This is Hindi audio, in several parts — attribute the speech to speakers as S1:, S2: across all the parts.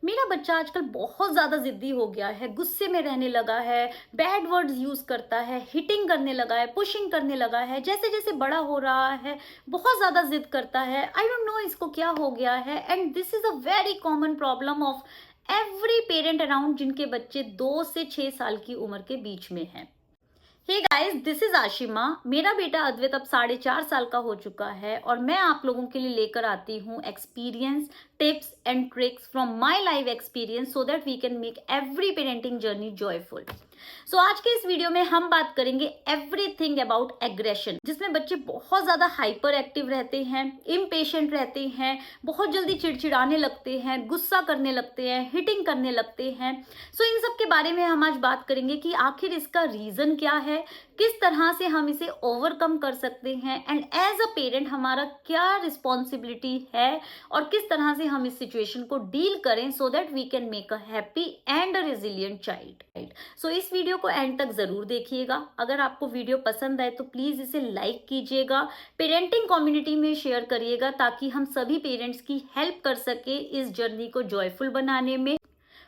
S1: मेरा बच्चा आजकल बहुत ज़्यादा ज़िद्दी हो गया है, गुस्से में रहने लगा है, बैड वर्ड्स यूज़ करता है, हिटिंग करने लगा है, पुशिंग करने लगा है। जैसे-जैसे बड़ा हो रहा है, बहुत ज़्यादा ज़िद करता है। आई डोंट नो इसको क्या हो गया है and this is a very common problem of every parent around जिनके बच्चे 2 से 6 साल की उम्र के बीच में हैं। Hey guys, this is Ashima. मेरा बेटा अद्वैत अब 4.5 साल का हो चुका है और मैं आप लोगों के लिए लेकर आती हूँ experience, tips and tricks from my life experience so that we can make every parenting journey joyful. So आज के इस वीडियो में हम बात करेंगे एवरीथिंग अबाउट एग्रेशन, जिसमें बच्चे बहुत ज्यादा हाइपर एक्टिव रहते हैं, इम्पेशेंट रहते हैं, बहुत जल्दी चिड़चिड़ाने लगते हैं, गुस्सा करने लगते हैं, हिटिंग करने लगते हैं। सो इन सब के बारे में हम आज बात करेंगे कि आखिर इसका रीजन क्या है, किस तरह से हम इसे ओवरकम कर सकते हैं एंड एज अ पेरेंट हमारा क्या रिस्पॉन्सिबिलिटी है और किस तरह से हम इस सिचुएशन को डील करें so that we can make a happy and a resilient child. So इस वीडियो को एंड तक जरूर देखिएगा। अगर आपको वीडियो पसंद आए तो प्लीज इसे लाइक कीजिएगा, पेरेंटिंग कम्युनिटी में शेयर करिएगा ताकि हम सभी पेरेंट्स की हेल्प कर सके इस जर्नी को जॉयफुल बनाने में।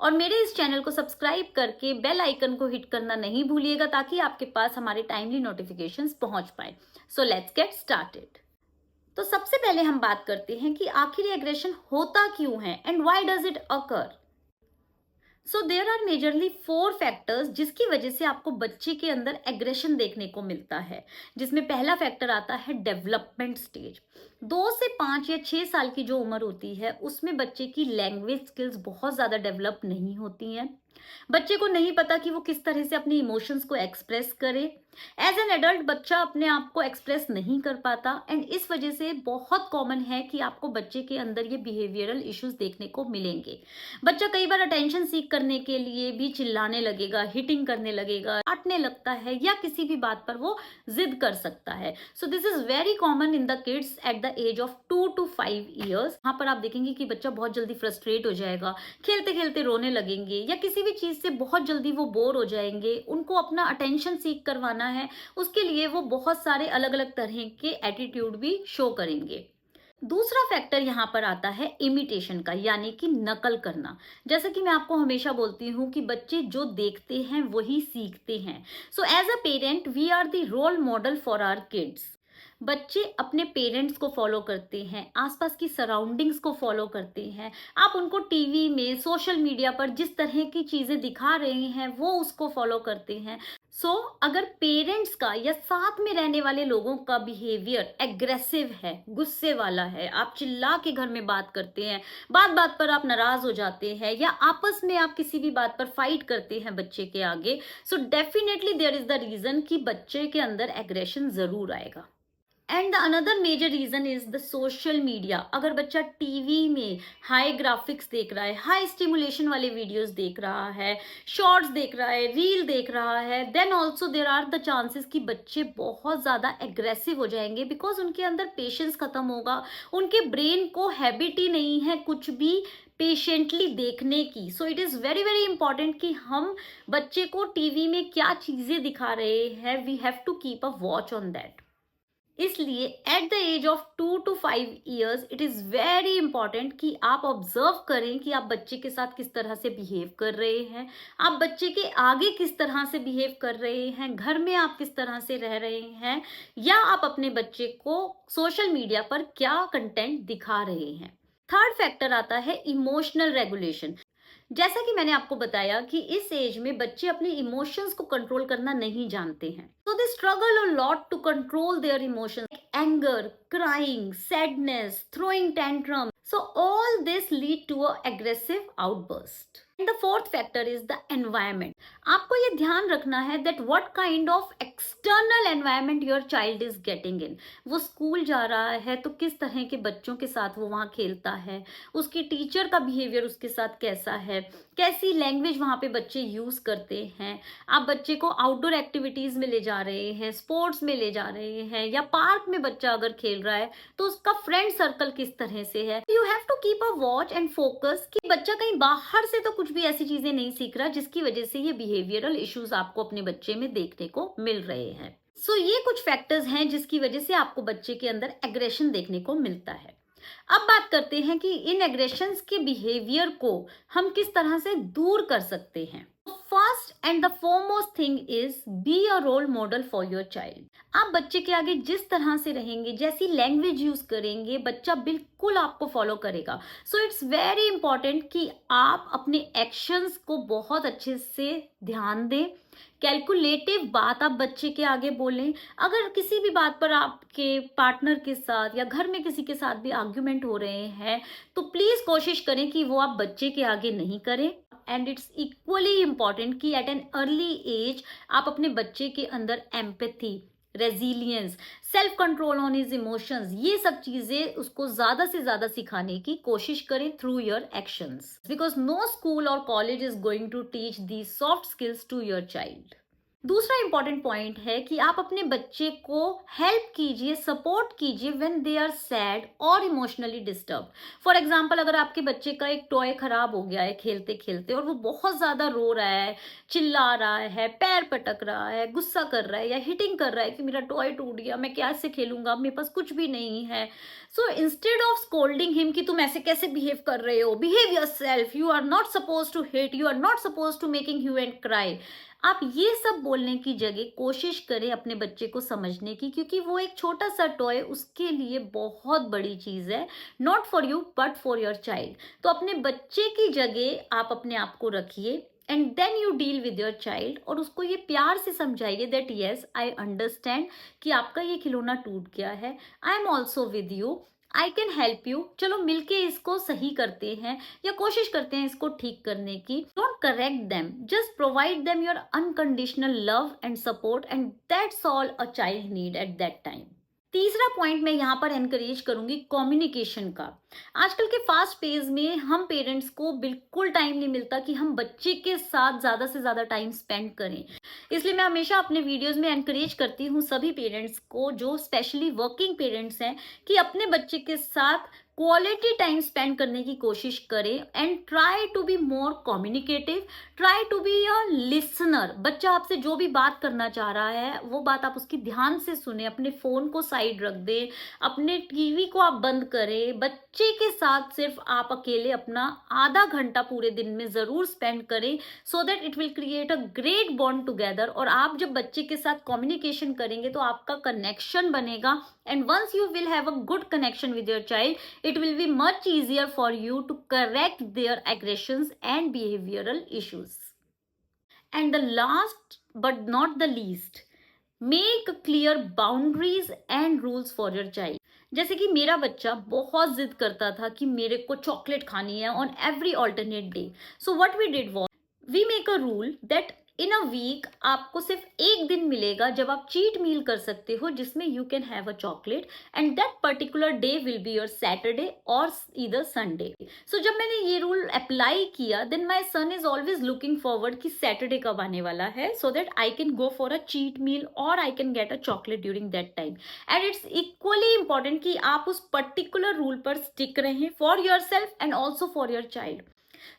S1: और मेरे इस चैनल को सब्सक्राइब करके बेल आइकन को हिट करना नहीं भूलिएगा ताकि आपके पास हमारे टाइमली नोटिफिकेशंस पहुंच पाए। So let's get started. तो सबसे पहले हम बात करते हैं कि आखिर एग्रेशन होता क्यों है and why does it occur. So there are majorly 4 factors जिसकी वजह से आपको बच्चे के अंदर एग्रेशन देखने को मिलता है, जिसमें पहला फैक्टर आता है डेवलपमेंट स्टेज। 2 से 5 या 6 साल की जो उम्र होती है उसमें बच्चे की लैंग्वेज स्किल्स बहुत ज्यादा डेवलप नहीं होती हैं। बच्चे को नहीं पता कि वो किस तरह से अपने इमोशंस को एक्सप्रेस करे। एज एन एडल्ट बच्चा अपने आप को एक्सप्रेस नहीं कर पाता एंड इस वजह से बहुत कॉमन है कि आपको बच्चे के अंदर ये बिहेवियरल इश्यूज देखने को मिलेंगे। बच्चा कई बार अटेंशन सीख करने के लिए भी चिल्लाने लगेगा, हिटिंग करने लगेगा, डांटने लगता है या किसी भी बात पर वो जिद कर सकता है। So this is very common in the kids at the age of 2 to 5 years। यहाँ पर आप देखेंगे कि बच्चा बहुत जल्दी फ्रस्ट्रेट हो जाएगा, खेलते खेलते रोने लगेंगे या किसी भी चीज से बहुत जल्दी वो बोर हो जाएंगे। उनको अपना अटेंशन सीख करवाना है, उसके लिए वो बहुत सारे अलग अलग तरह के एटीट्यूड भी शो करेंगे। दूसरा फैक्टर यहाँ पर आता है इमिटेशन का, यानी कि नकल करना। जैसा कि मैं आपको हमेशा बोलती हूँ कि बच्चे जो देखते हैं वही सीखते हैं। So as a parent we are the role model for our kids. बच्चे अपने पेरेंट्स को फॉलो करते हैं, आसपास की सराउंडिंग्स को फॉलो करते हैं। आप उनको टीवी में, सोशल मीडिया पर जिस तरह की चीजें दिखा रहे हैं वो उसको फॉलो करते हैं। अगर पेरेंट्स का या साथ में रहने वाले लोगों का बिहेवियर एग्रेसिव है, गुस्से वाला है, आप चिल्ला के घर में बात करते हैं, बात बात पर आप नाराज हो जाते हैं या आपस में आप किसी भी बात पर फाइट करते हैं बच्चे के आगे, so definitely there is the reason कि बच्चे के अंदर एग्रेशन जरूर आएगा। And the another major reason is the social media. अगर बच्चा टीवी में हाई ग्राफिक्स देख रहा है, हाई स्टिमुलेशन वाले वीडियोस देख रहा है, शॉर्ट्स देख रहा है, रील देख रहा है, then also there are the chances कि बच्चे बहुत ज्यादा एग्रेसिव हो जाएंगे बिकॉज उनके अंदर पेशेंस खत्म होगा। उनके ब्रेन को हैबिट ही नहीं है कुछ भी पेशेंटली देखने की। So it is very very important कि हम बच्चे को टीवी में क्या चीजें दिखा रहे हैं, we have to keep a watch on that. इसलिए at the age of 2 to 5 years it is very important कि आप ऑब्जर्व करें कि आप बच्चे के साथ किस तरह से बिहेव कर रहे हैं, आप बच्चे के आगे किस तरह से बिहेव कर रहे हैं, घर में आप किस तरह से रह रहे हैं, या आप अपने बच्चे को सोशल मीडिया पर क्या कंटेंट दिखा रहे हैं। थर्ड फैक्टर आता है इमोशनल रेगुलेशन। जैसा कि मैंने आपको बताया कि इस एज में बच्चे अपने इमोशंस को कंट्रोल करना नहीं जानते हैं, so they struggle a lot to control their emotions like anger, crying, sadness, throwing tantrum. So all this lead to a aggressive outburst. And the fourth factor is the environment. आपको ये ध्यान रखना है that what kind of external environment your child is getting in. वो स्कूल जा रहा है तो किस तरह के बच्चों के साथ वो वहाँ खेलता है, उसकी टीचर का बिहेवियर उसके साथ कैसा है, कैसी लैंग्वेज वहाँ पे बच्चे यूज करते हैं। आप बच्चे को आउटडोर एक्टिविटीज में ले जा रहे हैं, स्पोर्ट्स में ले जा रहे हैं, या पार्क में बच्चा अगर खेल रहा है तो उसका फ्रेंड सर्कल किस तरह से है। You have to keep a watch and focus कि बच्चा कहीं बाहर से तो कुछ भी ऐसी चीजें नहीं सीख रहा जिसकी वजह से ये बिहेवियरल इश्यूज आपको अपने बच्चे में देखने को मिल रहे हैं। ये कुछ फैक्टर्स हैं जिसकी वजह से आपको बच्चे के अंदर एग्रेशन देखने को मिलता है। अब बात करते हैं कि इन एग्रेशंस के बिहेवियर को हम किस तरह से दूर कर सकते हैं। First and the foremost thing is be a role model for your child. आप बच्चे के आगे जिस तरह से रहेंगे, जैसी लैंग्वेज यूज करेंगे, बच्चा बिल्कुल आपको फॉलो करेगा। सो इट्स वेरी इंपॉर्टेंट कि आप अपने एक्शंस को बहुत अच्छे से ध्यान दें। कैलकुलेटिव बात आप बच्चे के आगे बोलें। अगर किसी भी बात पर आपके पार्टनर के साथ या घर में किसी के साथ भी आर्ग्यूमेंट हो रहे हैं, तो प्लीज कोशिश करें कि वो आप बच्चे के आगे नहीं करें। एंड इट्स इक्वली इम्पॉर्टेंट कि एट एन अर्ली एज आप अपने बच्चे के अंदर empathy, resilience, self control on his emotions, ये सब चीजें उसको ज्यादा से ज्यादा सिखाने की कोशिश करें through your actions, because no school और college is going to teach the soft skills to your child. दूसरा इंपॉर्टेंट पॉइंट है कि आप अपने बच्चे को हेल्प कीजिए, सपोर्ट कीजिए व्हेन दे आर सैड और इमोशनली डिस्टर्ब। फॉर एग्जाम्पल, अगर आपके बच्चे का एक टॉय खराब हो गया है खेलते खेलते और वो बहुत ज्यादा रो रहा है, चिल्ला रहा है, पैर पटक रहा है, गुस्सा कर रहा है या हिटिंग कर रहा है कि मेरा टॉय टूट गया, मैं कैसे खेलूंगा, मेरे पास कुछ भी नहीं है। So instead of scolding him कि तुम ऐसे कैसे बिहेव कर रहे हो, behave yourself, you are not suppose to hit, you are not suppose to making you and cry, आप ये सब बोलने की जगह कोशिश करें अपने बच्चे को समझने की, क्योंकि वो एक छोटा सा टॉय उसके लिए बहुत बड़ी चीज है, not for you but for your child. तो अपने बच्चे की जगह आप अपने आप को रखिए and then you deal with your child, और उसको ये प्यार से समझाइए दैट यस आई अंडरस्टैंड कि आपका ये खिलौना टूट गया है, I am also with you, I can help you, चलो मिलके इसको सही करते हैं या कोशिश करते हैं इसको ठीक करने की। Don't correct them, just provide them your unconditional love and support and that's all a child need eight that time. तीसरा पॉइंट मैं यहाँ पर एनकरेज करूंगी कम्युनिकेशन का। आजकल के फास्ट पेज में हम पेरेंट्स को बिल्कुल टाइम नहीं मिलता कि हम बच्चे के साथ ज्यादा से ज्यादा टाइम स्पेंड करें। इसलिए मैं हमेशा अपने वीडियोस में एनकरेज करती हूँ सभी पेरेंट्स को, जो स्पेशली वर्किंग पेरेंट्स हैं, कि अपने बच्चे के साथ क्वालिटी टाइम स्पेंड करने की कोशिश करें and try to be more communicative, try to be a listener. बच्चा आपसे जो भी बात करना चाह रहा है वो बात आप उसकी ध्यान से सुने, अपने फोन को साइड रख दें, अपने टीवी को आप बंद करें, बच्चे के साथ सिर्फ आप अकेले अपना आधा घंटा पूरे दिन में जरूर स्पेंड करें, so that it will create a great bond together. और आप जब बच्चे के साथ कम्युनिकेशन करेंगे तो आपका कनेक्शन बनेगा, and once you will have a good connection with your child, it will be much easier for you to correct their aggressions and behavioral issues. And the last but not the least, make clear boundaries and rules for your child. जैसे कि मेरा बच्चा बहुत जिद करता था कि मेरे को चॉकलेट खानी है on every alternate day. So what we did was we make a rule that in a week आपको सिर्फ एक दिन मिलेगा जब आप चीट मील कर सकते हो, जिसमें you can have a chocolate, and that particular day will be your Saturday और ईदर संडे। सो जब मैंने ये रूल अप्लाई किया, then my son is always looking forward कि सैटरडे कब आने वाला है, so that I can go for a cheat meal और I can get a chocolate during that time. And it's equally important कि आप उस पर्टिकुलर रूल पर स्टिक रहें for your self and also for your child.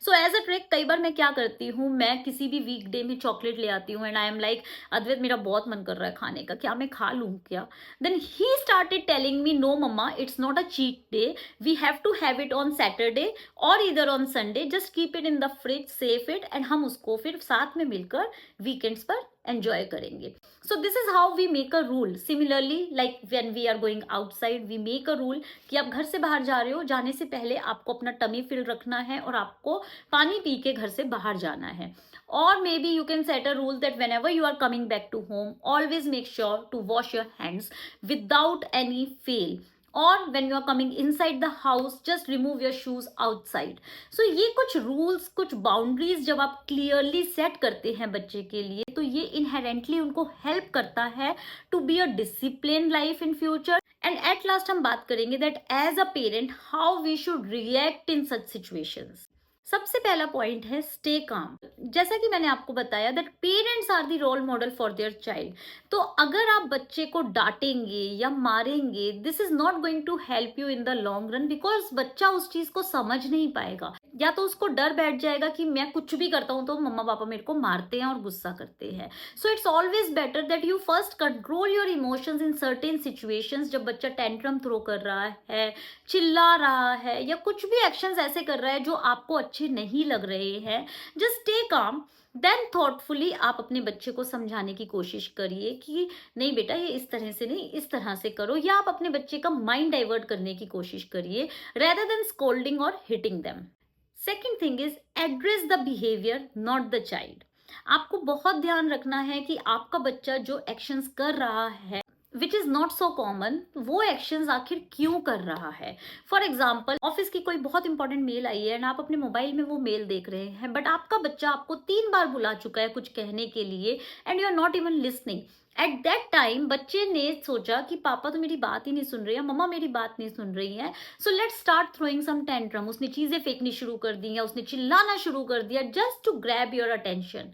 S1: So as a trick, कई बार मैं क्या करती हूँ, मैं किसी भी वीकडे में चॉकलेट ले आती हूँ एंड आई एम लाइक अद्वैत मेरा बहुत मन कर रहा है खाने का, क्या मैं खा लूँ क्या? Then he started telling me no mamma it's not a cheat day, we have to have it on Saturday और इधर on Sunday, just keep it in the fridge, safe it, and हम उसको फिर साथ में मिलकर वीकेंड्स पर एंजॉय करेंगे। So this is how we make a rule. Similarly like when we are going outside, we make a rule कि आप घर से बाहर जा रहे हो, जाने से पहले आपको अपना टमी फिल रखना है और आपको पानी पी के घर से बाहर जाना है। और maybe you can set a rule that whenever you are coming back to home, always make sure to wash your hands without any fail, और when you are coming inside the house just remove your shoes outside. So ये कुछ rules, कुछ boundaries जब आप clearly set करते हैं बच्चे के लिए, तो ये inherently उनको help करता है to be a disciplined life in future. And at last हम बात करेंगे that as a parent how we should react in such situations. सबसे पहला पॉइंट है स्टे काम। जैसा कि मैंने आपको बताया that parents are the role model for their child. तो अगर आप बच्चे को डांटेंगे या मारेंगे, this is not going to help you in the long run, because बच्चा उस चीज को समझ नहीं पाएगा। या तो उसको डर बैठ जाएगा कि मैं कुछ भी करता हूँ तो मम्मा पापा मेरे को मारते हैं और गुस्सा करते हैं। So it's always better that you first control your emotions in certain situations. जब बच्चा टेंट्रम थ्रो कर रहा है, चिल्ला रहा है, या कुछ भी एक्शंस ऐसे कर रहा है जो आपको अच्छे नहीं लग रहे हैं, just stay calm. Then thoughtfully आप अपने बच्चे को समझाने की कोशिश करिए कि नहीं बेटा, ये इस तरह से नहीं, इस तरह से करो, या आप अपने बच्चे का माइंड डाइवर्ट करने की कोशिश करिए rather than scolding or hitting them. Second thing is address the behavior, not the child. आपको बहुत ध्यान रखना है कि आपका बच्चा जो एक्शंस कर रहा है which is not so common, वो एक्शंस आखिर क्यों कर रहा है। फॉर एग्जाम्पल, ऑफिस की कोई बहुत इंपॉर्टेंट मेल आई है एंड आप अपने मोबाइल में वो मेल देख रहे हैं, बट आपका बच्चा आपको 3 बार बुला चुका है कुछ कहने के लिए and you are not even listening. At that time बच्चे ने सोचा कि पापा तो मेरी बात ही नहीं सुन रही है, मम्मा मेरी बात नहीं सुन रही है, so let's start throwing some tantrum. उसने चीजें फेंकनी शुरू कर दी या उसने चिल्लाना शुरू कर दिया just to grab your attention.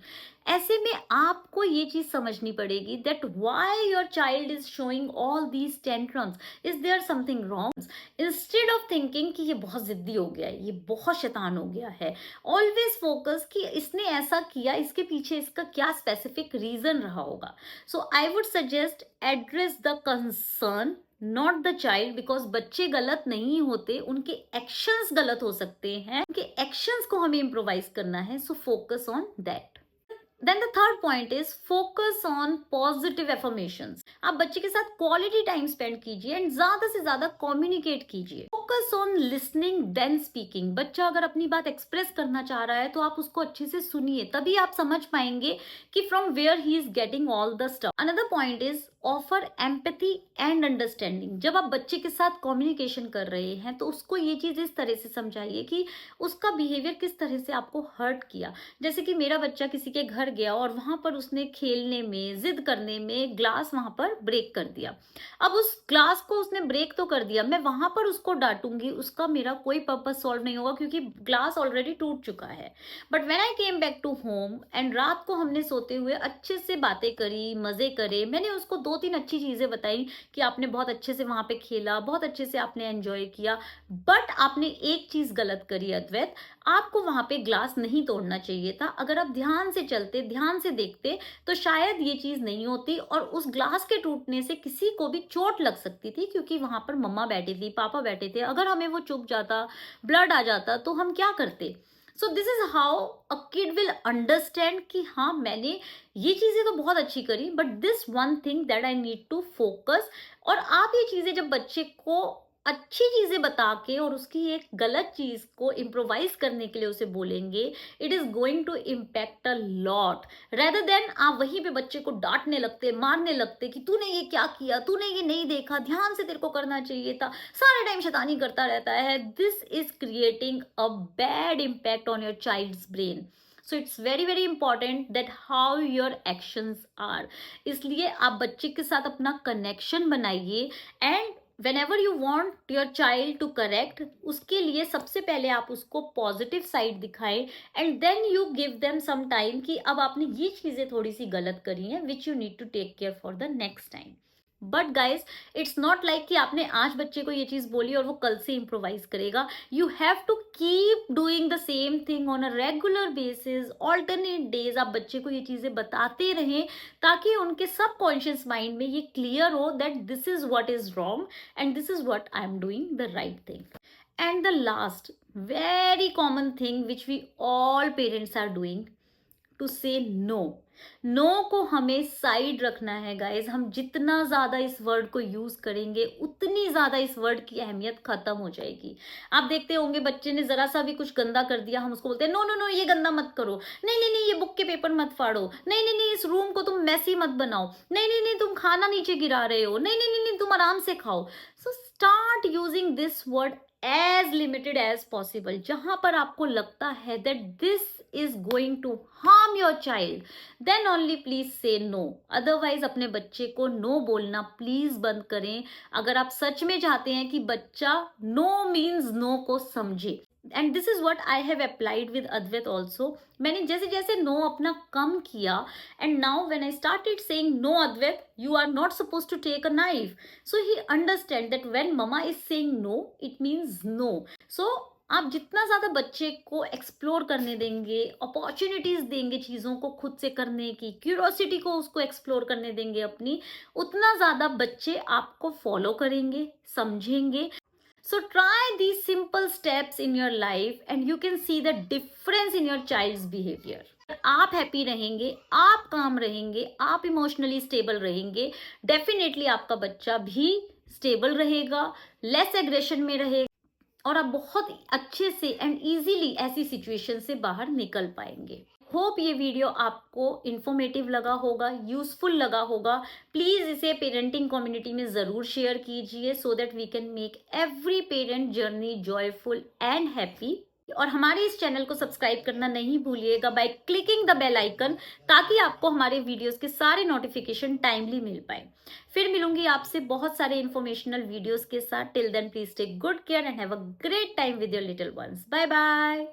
S1: ऐसे में आपको ये चीज समझनी पड़ेगी that why your child is showing all these tantrums, is there something wrong. Instead of thinking कि ये बहुत जिद्दी हो गया है, ये बहुत शैतान हो गया है, ऑलवेज फोकस कि इसने ऐसा किया, इसके पीछे इसका क्या स्पेसिफिक रीजन रहा होगा। So I would suggest address the concern, not the child, because बच्चे गलत नहीं होते, उनके एक्शंस गलत हो सकते हैं, उनके एक्शंस को हमें इम्प्रोवाइज करना है। So focus on that. Then the third point is focus on positive affirmations. आप बच्चे के साथ क्वालिटी टाइम स्पेंड कीजिए एंड ज्यादा से ज्यादा कम्युनिकेट कीजिए। Focus on listening than speaking. बच्चा अगर अपनी बात एक्सप्रेस करना चाह रहा है तो आप उसको अच्छे से सुनिए, तभी आप समझ पाएंगे कि from where he is getting all the stuff. Another point is offer empathy and understanding. जब आप बच्चे के साथ कम्युनिकेशन कर रहे हैं तो उसको ये चीज इस तरह से समझाइए कि उसका बिहेवियर किस तरह से आपको हर्ट किया। जैसे कि मेरा बच्चा किसी के घर गया और वहां पर उसने खेलने में, जिद करने में ग्लास वहां पर ब्रेक कर दिया। अब उस ग्लास को उसने ब्रेक तो कर दिया, मैं वहां पर उसको डांटूंगी, उसका मेरा कोई पर्पस सॉल्व नहीं होगा क्योंकि ग्लास ऑलरेडी टूट चुका है। But when I came back to home and रात को हमने सोते हुए अच्छे से बातें करी, मजे करे, मैंने उसको 2-3 अच्छी चीजें बताई कि आपने बहुत अच्छे से वहां पे खेला, बहुत अच्छे से आपने एंजॉय किया, बट आपने एक चीज गलत करी अद्वैत, आपको वहां पे ग्लास नहीं तोड़ना चाहिए था। अगर आप ध्यान से चलते, ध्यान से देखते तो शायद ये चीज नहीं होती और उस ग्लास के टूटने से किसी को भी चोट लग सकती थी, क्योंकि वहां पर मम्मा बैठी थी, पापा बैठे थे। अगर हमें वो चुभ जाता, ब्लड आ जाता तो हम क्या करते। So this is how a kid will understand कि हाँ, मैंने ये चीजें तो बहुत अच्छी करी, but this one thing that I need to focus. और आप ये चीजें जब बच्चे को अच्छी चीजें बता के और उसकी एक गलत चीज को इम्प्रोवाइज करने के लिए उसे बोलेंगे, it is going to impact a lot, rather than आप वहीं पे बच्चे को डांटने लगते, मारने लगते कि तूने ये क्या किया, तूने ये नहीं देखा, ध्यान से तेरे को करना चाहिए था, सारे टाइम शैतानी करता रहता है। This is creating a bad impact on your child's brain. So it's very very important that how your actions are. इसलिए आप बच्चे के साथ अपना कनेक्शन बनाइए and whenever you want your child to correct, उसके लिए सबसे पहले आप उसको पॉजिटिव साइड दिखाएं and then you give them some time कि अब आपने ये चीजें थोड़ी सी गलत करी हैं which you need to take care for the next time. But guys, it's not like कि आपने आज बच्चे को ये चीज बोली और वो कल से इम्प्रोवाइज करेगा। You have to keep doing the same thing on a regular basis, alternate days. आप बच्चे को ये चीजें बताते रहें ताकि उनके सबकॉन्शियस माइंड में ये क्लियर हो that this is what is wrong and this is what I am doing the right thing. And the last very common thing which we all parents are doing, to say no. No को हमें साइड रखना है गाइज। हम जितना ज्यादा इस वर्ड को यूज करेंगे उतनी ज्यादा इस वर्ड की अहमियत खत्म हो जाएगी। आप देखते होंगे बच्चे ने जरा सा भी कुछ गंदा कर दिया, हम उसको बोलते हैं नो नो नो, ये गंदा मत करो, नहीं नहीं नहीं, ये बुक के पेपर मत फाड़ो, नहीं नहीं नहीं, इस रूम को तुम मैसी मत बनाओ, नहीं नहीं नहीं, तुम खाना नीचे गिरा रहे हो, नहीं नहीं नहीं नहीं, तुम आराम से खाओ। So start using this word as limited as possible. जहां पर आपको लगता है that this is going to harm your child, then only please say no. Otherwise अपने बच्चे को नो बोलना प्लीज बंद करें अगर आप सच में चाहते हैं कि बच्चा नो मीन्स नो को समझे। And this is what I have applied with Advait also. मैंने जैसे जैसे नो अपना कम किया and now when I started saying no Advait, you are not supposed to take a knife, so he understand that when mama is saying no, it means no. So आप जितना ज़्यादा बच्चे को एक्सप्लोर करने देंगे, अपॉर्चुनिटीज़ देंगे चीज़ों को खुद से करने की, क्यूरोसिटी को उसको एक्सप्लोर करने देंगे अपनी, उतना ज़्यादा बच्चे आपको फॉलो करेंगे, समझेंगे। So try these simple steps in your life and you can see the difference in your child's behavior. आप हैप्पी रहेंगे, आप काम रहेंगे, आप इमोशनली स्टेबल रहेंगे, डेफिनेटली आपका बच्चा भी स्टेबल रहेगा, लेस एग्रेशन में रहेगा और आप बहुत अच्छे से एंड इजीली ऐसी सिचुएशन से बाहर निकल पाएंगे। होप ये वीडियो आपको इंफॉर्मेटिव लगा होगा, यूजफुल लगा होगा। प्लीज इसे पेरेंटिंग कम्युनिटी में जरूर शेयर कीजिए so that we can make every parent journey joyful and happy. और हमारे इस चैनल को सब्सक्राइब करना नहीं भूलिएगा by clicking the bell icon, ताकि आपको हमारे वीडियोस के सारे नोटिफिकेशन टाइमली मिल पाए। फिर मिलूंगी आपसे बहुत सारे इंफॉर्मेशनल वीडियोस के साथ। Till then please take good care and have a great time with your little ones. Bye bye.